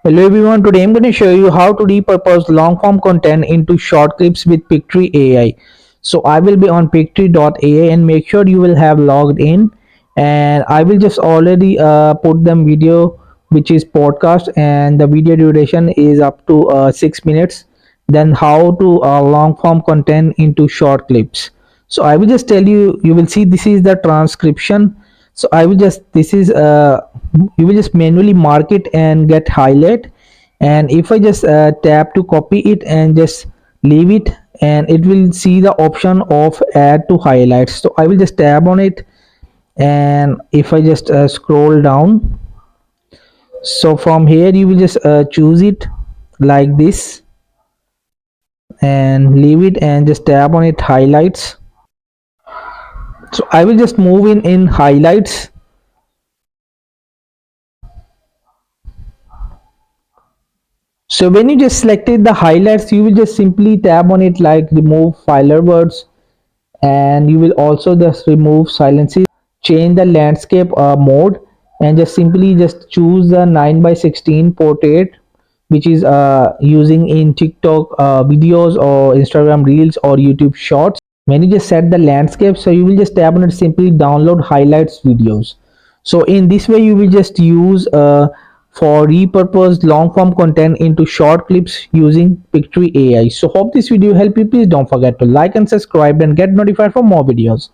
Hello everyone, today I'm going to show you how to repurpose long form content into short clips with Pictory AI. So I will be on pictory.ai and make sure you will have logged in, and I will just already put them video which is podcast, and the video duration is up to 6 minutes. Then how to long form content into short clips. So I will just tell you, you will see this is the transcription. So I will just, this is you will just manually mark it and get highlight, and if I just tap to copy it and just leave it, and it will see the option of add to highlights. So I will just tap on it, and if I just scroll down, so from here you will just choose it like this and leave it and just tap on it highlights. So I will just move in highlights. So when you just selected the highlights, you will just simply tap on it like remove filler words, and you will also just remove silences, change the landscape mode, and just simply just choose the 9 by 16 portrait, which is using in TikTok videos or Instagram reels or YouTube shorts. When you just set the landscape, so you will just tap on it, simply download highlights videos. So in this way you will just use for repurposed long form content into short clips using Pictory AI. So hope this video helped you. Please don't forget to like and subscribe and get notified for more videos.